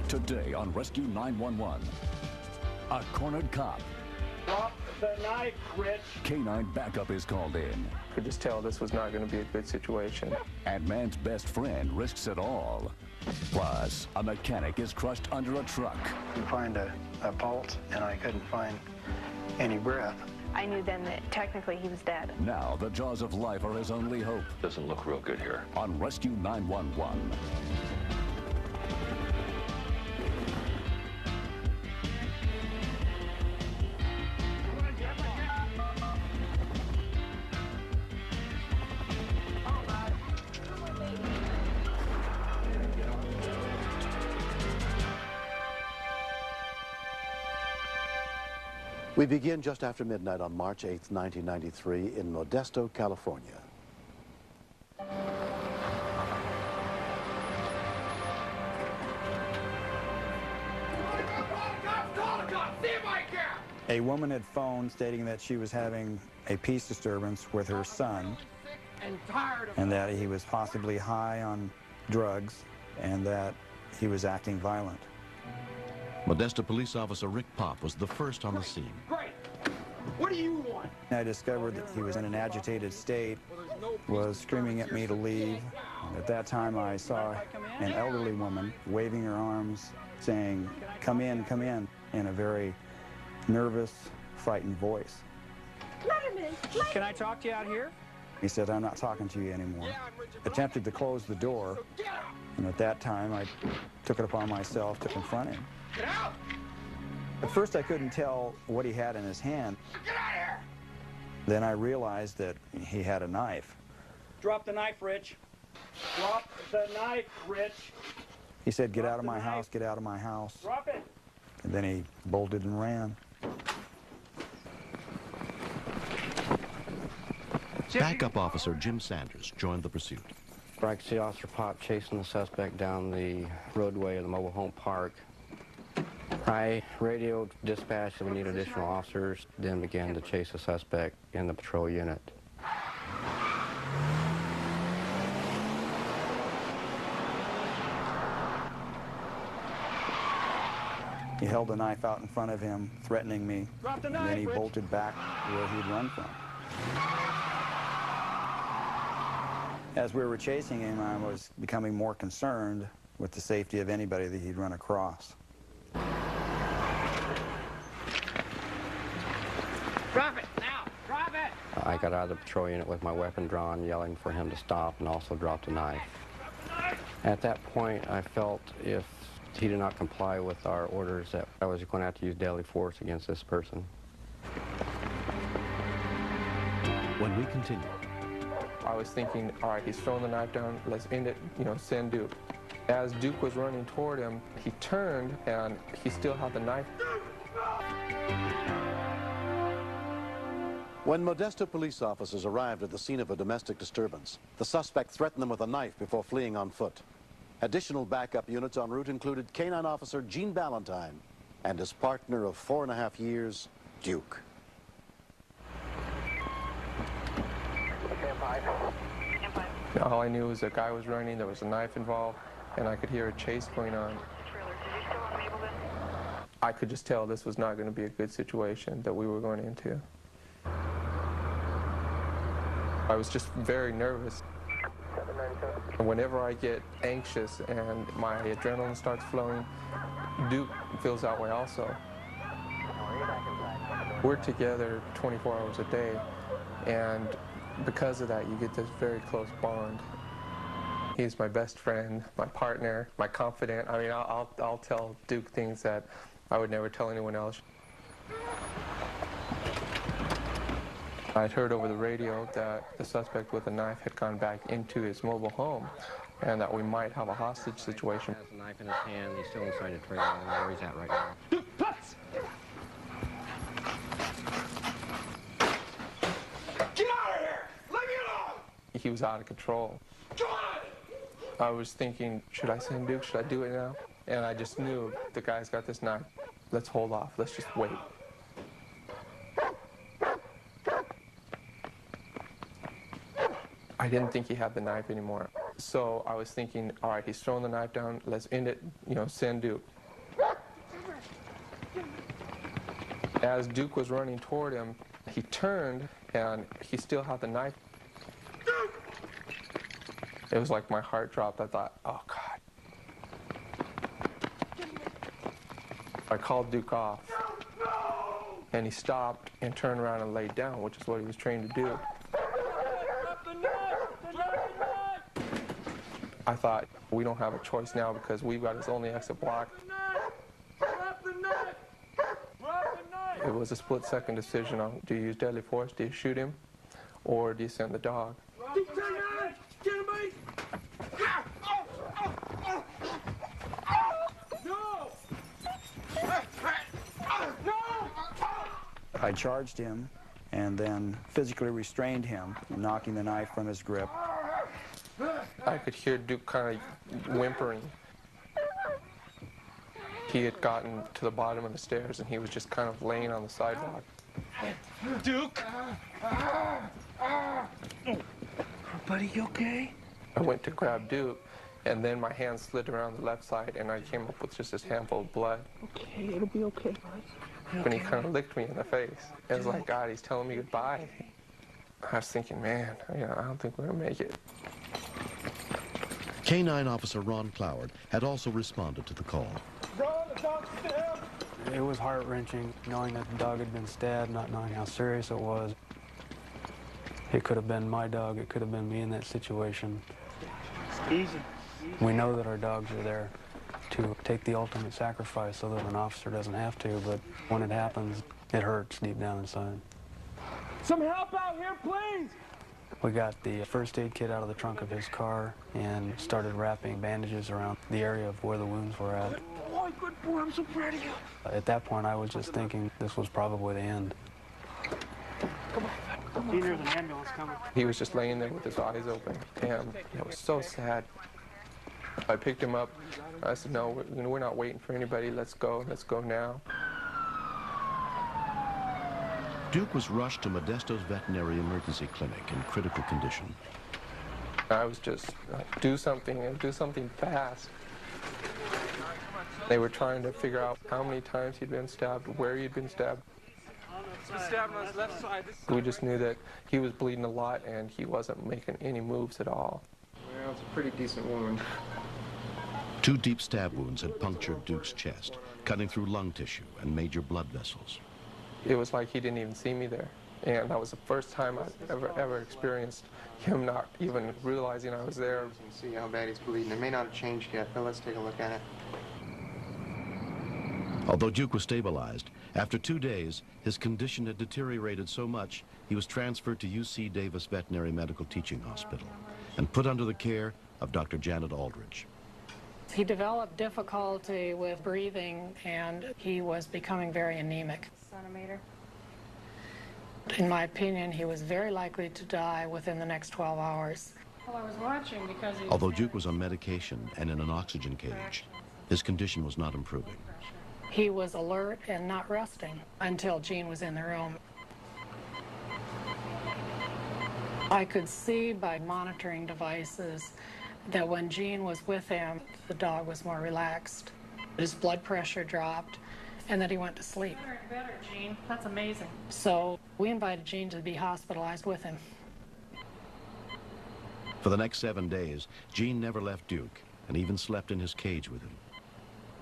Today on Rescue 911, a cornered cop. Drop the knife, Rich. Canine backup is called in. Could just tell this was not going to be a good situation. And man's best friend risks it all. Plus, a mechanic is crushed under a truck. You find a pulse, and I couldn't find any breath. I knew then that technically he was dead. Now the jaws of life are his only hope. Doesn't look real good here. On Rescue 911. We begin just after midnight on March 8, 1993 in Modesto, California. A woman had phoned stating that she was having a peace disturbance with her son and that he was possibly high on drugs and that he was acting violent. Modesto police officer Rick Popp was the first on the scene. Great. What do you want? I discovered that he was in an agitated state, was screaming at me to leave. At that time, I saw an elderly woman waving her arms, saying, come in, in a very nervous, frightened voice. Can I talk to you out here? He said, I'm not talking to you anymore. Attempted to close the door, and at that time, I took it upon myself to confront him. Get out! At first, I couldn't tell what he had in his hand. Get out of here! Then I realized that he had a knife. Drop the knife, Rich. Drop the knife, Rich. He said, get out of my house, get out of my house. Drop it. And then he bolted and ran. Backup officer Jim Sanders joined the pursuit. I could see Officer Popp chasing the suspect down the roadway of the mobile home park. I radioed dispatch that we need additional officers, then began to chase the suspect in the patrol unit. He held the knife out in front of him, threatening me, and then he bolted back where he'd run from. As we were chasing him, I was becoming more concerned with the safety of anybody that he'd run across. Drop it, now! Drop it! I got out of the patrol unit with my weapon drawn, yelling for him to stop, and also dropped the knife. At that point, I felt if he did not comply with our orders that I was going to have to use deadly force against this person. When we continue, I was thinking, all right, he's throwing the knife down, let's end it, send Duke. As Duke was running toward him, he turned and he still had the knife. When Modesto police officers arrived at the scene of a domestic disturbance, the suspect threatened them with a knife before fleeing on foot. Additional backup units en route included canine officer Gene Ballantyne and his partner of 4.5 years, Duke. All I knew was a guy was running, there was a knife involved, and I could hear a chase going on. I could just tell this was not going to be a good situation that we were going into. I was just very nervous. Whenever I get anxious and my adrenaline starts flowing, Duke feels that way also. We're together 24 hours a day, and because of that, you get this very close bond. He's my best friend, my partner, my confidant. I mean, I'll tell Duke things that I would never tell anyone else. I'd heard over the radio that the suspect with a knife had gone back into his mobile home and that we might have a hostage situation. He has a knife in his hand, he's still inside the trailer. I don't know where he's at right now. Get out of here! Leave me alone! He was out of control. Come on! I was thinking, should I send Duke? Should I do it now? And I just knew the guy's got this knife. Let's hold off. Let's just wait. I didn't think he had the knife anymore. So I was thinking, all right, he's throwing the knife down. Let's end it, send Duke. As Duke was running toward him, he turned and he still had the knife. It was like my heart dropped. I thought, oh God. I called Duke off, and he stopped and turned around and laid down, which is what he was trained to do. I thought, we don't have a choice now because we've got his only exit blocked. It was a split-second decision on, do you use deadly force, do you shoot him, or do you send the dog? I charged him and then physically restrained him, knocking the knife from his grip. I could hear Duke kind of whimpering. He had gotten to the bottom of the stairs and he was just kind of laying on the sidewalk. Duke! Buddy, you okay? I went to grab Duke, and then my hand slid around the left side and I came up with just this handful of blood. Okay, it'll be okay, bud. When he kind of licked me in the face. It was like, God, he's telling me goodbye. I was thinking, man, I don't think we're gonna make it. K-9 Officer Ron Cloward had also responded to the call. It was heart-wrenching knowing that the dog had been stabbed, not knowing how serious it was. It could have been my dog, it could have been me in that situation. Easy. We know that our dogs are there to take the ultimate sacrifice so that an officer doesn't have to, but when it happens, it hurts deep down inside. Some help out here, please! We got the first aid kit out of the trunk of his car and started wrapping bandages around the area of where the wounds were at. Good boy, I'm so proud of you. At that point, I was just thinking this was probably the end. Come on. See, there's an ambulance coming. He was just laying there with his eyes open, and it was so sad. I picked him up. I said, no, we're not waiting for anybody. Let's go now. Duke was rushed to Modesto's veterinary emergency clinic in critical condition. I was just, do something, and do something fast. They were trying to figure out how many times he'd been stabbed, where he'd been stabbed. He was stabbed on his left side. We just knew that he was bleeding a lot and he wasn't making any moves at all. Well, it's a pretty decent wound. 2 deep stab wounds had punctured Duke's chest, cutting through lung tissue and major blood vessels. It was like he didn't even see me there. And that was the first time I've ever experienced him not even realizing I was there. You can see how bad he's bleeding. It may not have changed yet, but let's take a look at it. Although Duke was stabilized, after 2 days, his condition had deteriorated so much he was transferred to UC Davis Veterinary Medical Teaching Hospital and put under the care of Dr. Janet Aldridge. He developed difficulty with breathing and he was becoming very anemic. Centimeter. In my opinion, he was very likely to die within the next 12 hours. Well, I was watching because he Although Duke was on medication and in an oxygen cage, his condition was not improving. He was alert and not resting until Jean was in the room. I could see by monitoring devices that when Jean was with him, the dog was more relaxed. His blood pressure dropped and that he went to sleep. Better and better, Jean. That's amazing. So we invited Jean to be hospitalized with him. For the next 7 days, Jean never left Duke and even slept in his cage with him.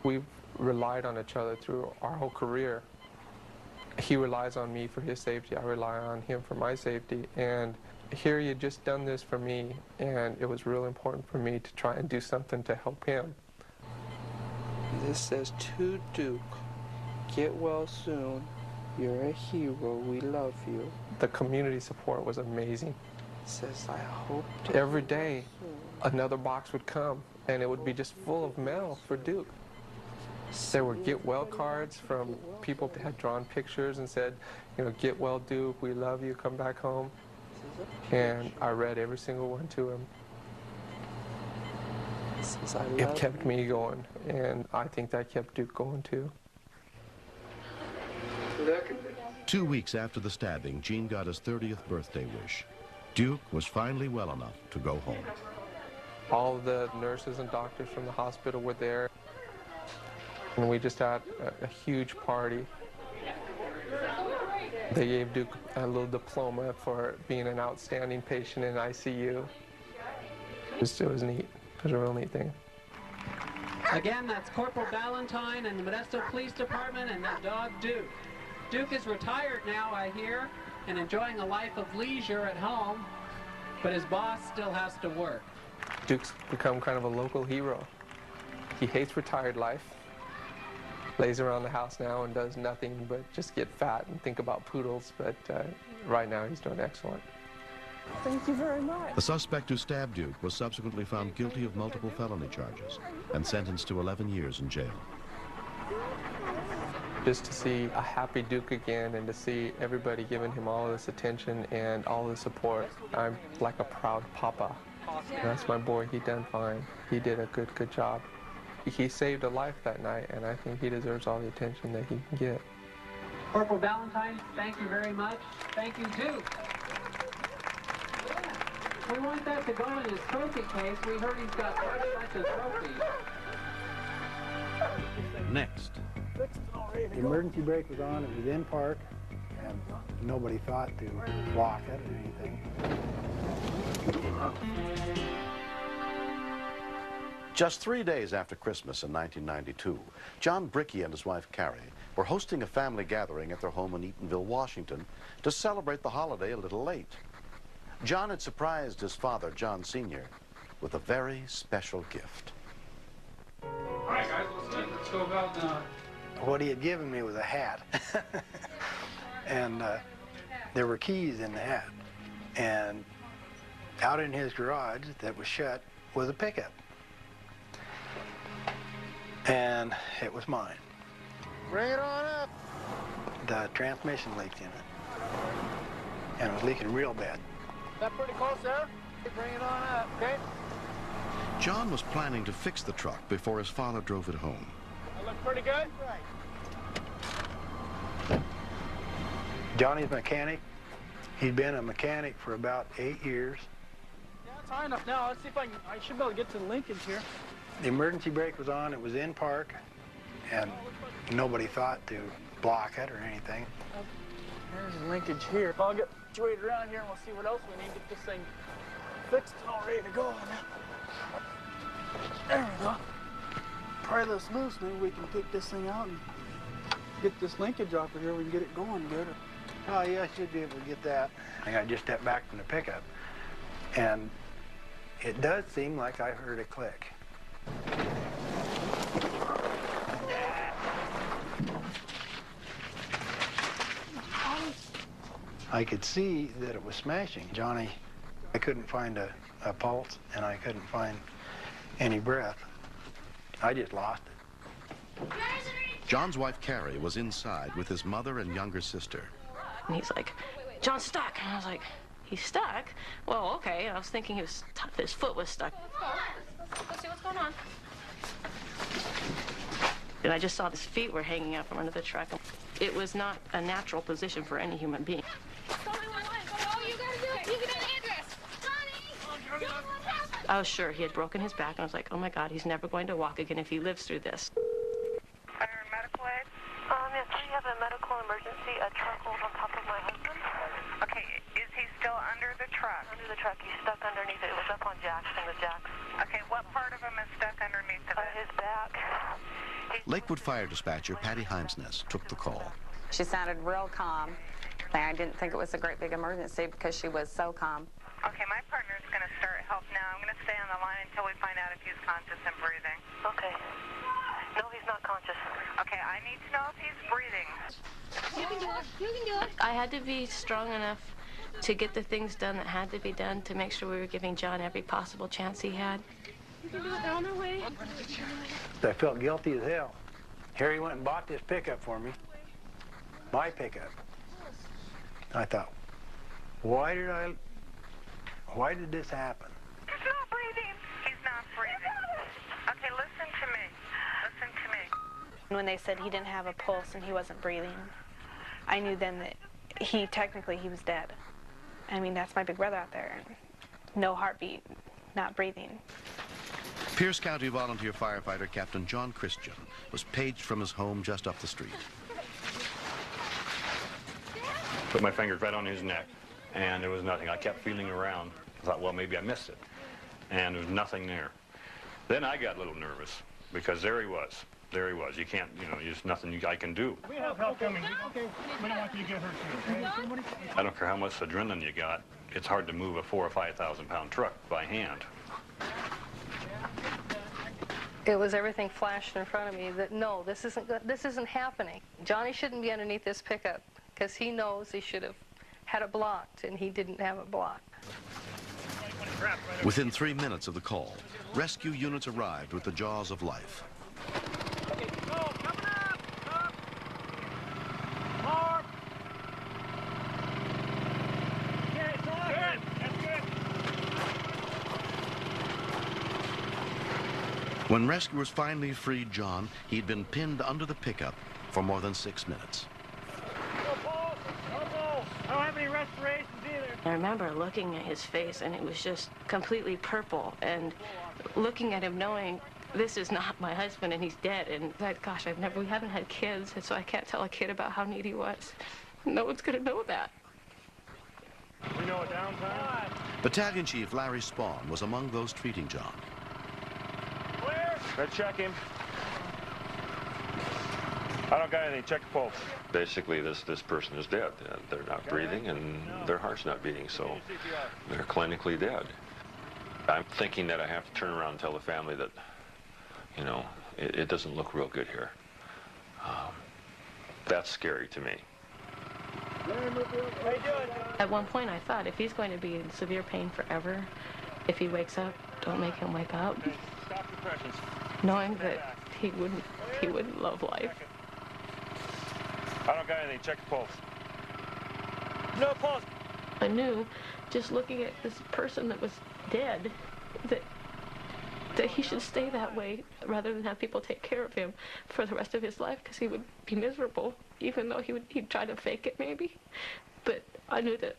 We've relied on each other through our whole career. He relies on me for his safety. I rely on him for my safety. And here he had just done this for me, and it was real important for me to try and do something to help him. This says, to Duke, get well soon. You're a hero. We love you. The community support was amazing. It says, I hope every day another box would come, and it would be just full of mail for Duke. There were get well cards from people that had drawn pictures and said, get well, Duke, we love you, come back home. And I read every single one to him. It kept me going, and I think that kept Duke going too. 2 weeks after the stabbing, Jean got his 30th birthday wish. Duke was finally well enough to go home. All the nurses and doctors from the hospital were there. And we just had a huge party. They gave Duke a little diploma for being an outstanding patient in ICU. It was neat. It was a real neat thing. Again, that's Corporal Ballantyne and the Modesto Police Department and that dog Duke. Duke is retired now, I hear, and enjoying a life of leisure at home, but his boss still has to work. Duke's become kind of a local hero. He hates retired life, lays around the house now and does nothing but just get fat and think about poodles, but right now he's doing excellent. Thank you very much. The suspect who stabbed Duke was subsequently found guilty of multiple felony charges and sentenced to 11 years in jail. Just to see a happy Duke again and to see everybody giving him all this attention and all the support, I'm like a proud papa. That's my boy. He done fine. He did a good job. He saved a life that night, and I think he deserves all the attention that he can get. Corporal Ballantyne, thank you very much. Thank you, Duke. We want that to go in his trophy case. We heard he's got quite a bunch of trophies. Next. The emergency brake was on, it was in park, and nobody thought to block it or anything. Just 3 days after Christmas in 1992, John Brickey and his wife Carrie were hosting a family gathering at their home in Eatonville, Washington, to celebrate the holiday a little late. John had surprised his father, John Sr., with a very special gift. All right, guys, let's go about now. What he had given me was a hat. And there were keys in the hat. And out in his garage that was shut was a pickup. And it was mine. Bring it on up. The transmission leaked in it. And it was leaking real bad. Is that pretty close there? Bring it on up, okay? John was planning to fix the truck before his father drove it home. That look pretty good? Right. Johnny's a mechanic. He'd been a mechanic for about 8 years. Yeah, it's high enough now. Let's see if I should be able to get to the linkage here. The emergency brake was on, it was in park, and nobody thought to block it or anything. There's the linkage here. I'll get situated around here and we'll see what else we need to get this thing fixed and all ready to go. There we go. Pry this loose, maybe we can take this thing out and get this linkage off of here. We can get it going good. Oh yeah, I should be able to get that. I just stepped back from the pickup, and it does seem like I heard a click. I could see that it was smashing. Johnny, I couldn't find a pulse, and I couldn't find any breath. I just lost it. John's wife, Carrie, was inside with his mother and younger sister. And he's like, John's stuck. And I was like, he's stuck? Well, okay. And I was thinking his foot was stuck. Let's see what's going on. And I just saw his feet were hanging out from under the truck. It was not a natural position for any human being. Oh, you gotta do it. You get an address. Johnny! John, what happened? I was sure he had broken his back, and I was like, oh my God, he's never going to walk again if he lives through this. Fire medical aid? Yes, we have a medical emergency. A truck rolled on top of my husband. Okay, is he still under the truck? Under the truck. He's stuck underneath it. It was up on jacks, and the jacks. Okay, what part of him is stuck underneath of it? His back. Lakewood Fire Dispatcher Patty Heimsness took the call. She sounded real calm. I didn't think it was a great big emergency because she was so calm. Okay, my partner's going to start help now. I'm going to stay on the line until we find out if he's conscious and breathing. Okay. No, he's not conscious. Okay, I need to know if he's breathing. You can do it. You can do it. I had to be strong enough to get the things done that had to be done to make sure we were giving John every possible chance he had. You can do it. They're on their way. I felt guilty as hell. Harry went and bought this pickup for me. My pickup. I thought, why did this happen? He's not breathing. He's not breathing. Okay, listen to me. Listen to me. When they said he didn't have a pulse and he wasn't breathing, I knew then that technically he was dead. I mean, that's my big brother out there. No heartbeat, not breathing. Pierce County volunteer firefighter Captain John Christian was paged from his home just up the street. Put my fingers right on his neck, and there was nothing. I kept feeling around. I thought, well, maybe I missed it. And there was nothing there. Then I got a little nervous, because there he was. There he was. You can't, you know, there's nothing I can do. We have help coming. Okay, we don't want you to get hurt too. I don't care how much adrenaline you got. It's hard to move a 4,000 or 5,000 pound truck by hand. It was everything flashed in front of me that, no, this isn't happening. Johnny shouldn't be underneath this pickup because he knows he should have had it blocked, and he didn't have it blocked. Within 3 minutes of the call, rescue units arrived with the jaws of life. Okay, go, coming up, up. Mark. Okay, it's all good. That's good. When rescuers finally freed John, he'd been pinned under the pickup for more than 6 minutes. I don't have any respirations either. I remember looking at his face, and it was just completely purple, and looking at him knowing this is not my husband and he's dead, and that, gosh, we haven't had kids, and so I can't tell a kid about how neat he was. No one's gonna know that. We know a downtime. Battalion Chief Larry Spawn was among those treating John. Clear. Let's check him. I don't got anything. Check the pulse. Basically, this person is dead. They're not breathing, and their heart's not beating, so they're clinically dead. I'm thinking that I have to turn around and tell the family that, you know, it doesn't look real good here. That's scary to me. At one point, I thought, if he's going to be in severe pain forever, if he wakes up, don't make him wake up. Stop the pressions. Knowing that he wouldn't love life. I don't got anything. Check the pulse. No pulse. I knew, just looking at this person that was dead, that he should stay that way rather than have people take care of him for the rest of his life, because he would be miserable, even though he'd try to fake it maybe. But I knew that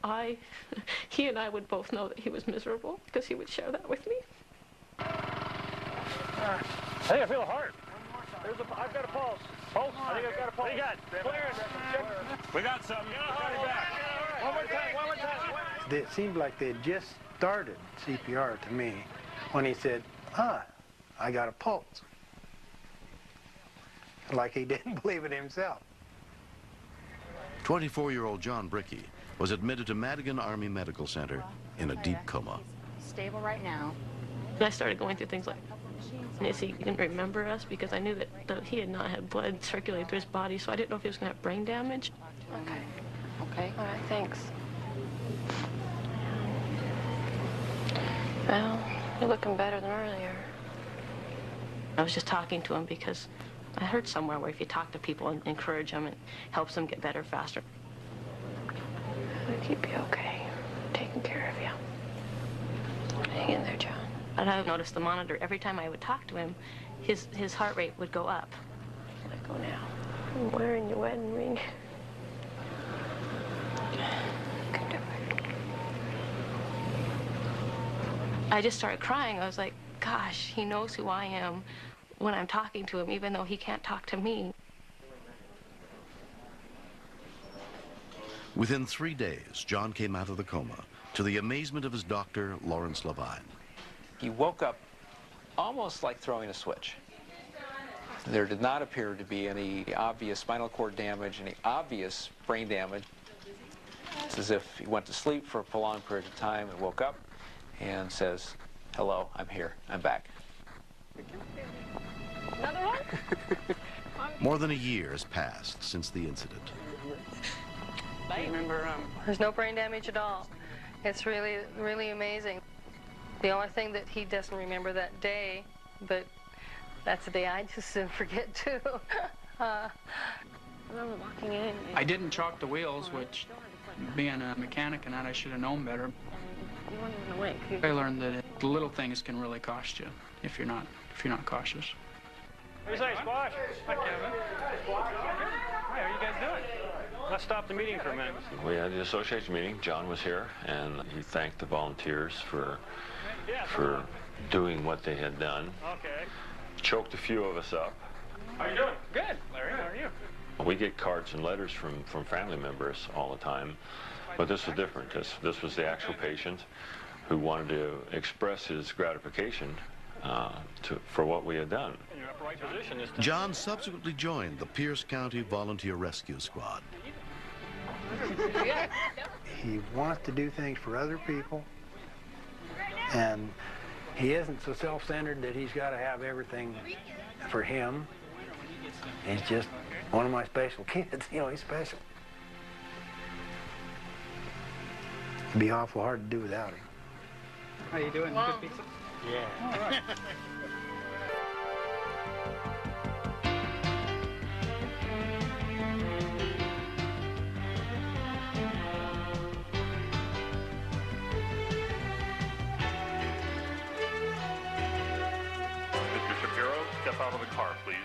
he and I would both know that he was miserable, because he would share that with me. I think I feel a heart. I've got a pulse. Pulse? I think I've got a pulse. What do you got? Clear. We got something. One more time. One more time. It seemed like they had just started CPR to me when he said, I got a pulse. Like he didn't believe it himself. 24-year-old John Brickey was admitted to Madigan Army Medical Center in a deep coma. Stable right now. I started going through things like, is he going to remember us? Because I knew that he had not had blood circulating through his body, so I didn't know if he was going to have brain damage. Okay. Okay. All right, thanks. Well, you're looking better than earlier. I was just talking to him because I heard somewhere where if you talk to people and encourage them, it helps them get better faster. I'll keep you okay. I'm taking care of you. Hang in there, John. And I noticed the monitor, every time I would talk to him, his heart rate would go up. Let go now. I'm wearing your wedding ring. I just started crying. I was like, gosh, he knows who I am when I'm talking to him, even though he can't talk to me. Within 3 days, John came out of the coma, to the amazement of his doctor, Lawrence Levine. He woke up almost like throwing a switch. There did not appear to be any obvious spinal cord damage, any obvious brain damage. It's as if he went to sleep for a prolonged period of time and woke up and says, hello, I'm here, I'm back. Another one? More than a year has passed since the incident. Remember, there's no brain damage at all. It's really, really amazing. The only thing that he doesn't remember that day, but that's the day I just didn't forget too. I remember walking in. I didn't chalk the wheels, which, being a mechanic and that, I should have known better. You weren't even awake. I learned that the little things can really cost you if you're not cautious. What do you say, Squash? Hi, Kevin. Hi, how are you guys doing? Let's stop the meeting for a minute. We had the association meeting. John was here, and he thanked the volunteers for doing what they had done. Okay. Choked a few of us up. How are you doing? Good, Larry. How are you? We get cards and letters from family members all the time, but this was different. This was the actual patient who wanted to express his gratification for what we had done. In your upright position this time. John subsequently joined the Pierce County Volunteer Rescue Squad. He wants to do things for other people, and he isn't so self-centered that he's got to have everything for him. He's just one of my special kids. You know, he's special. It'd be awful hard to do without him. How you doing? Good pizza? Yeah. All right. Mr. Shapiro, step out of the car, please.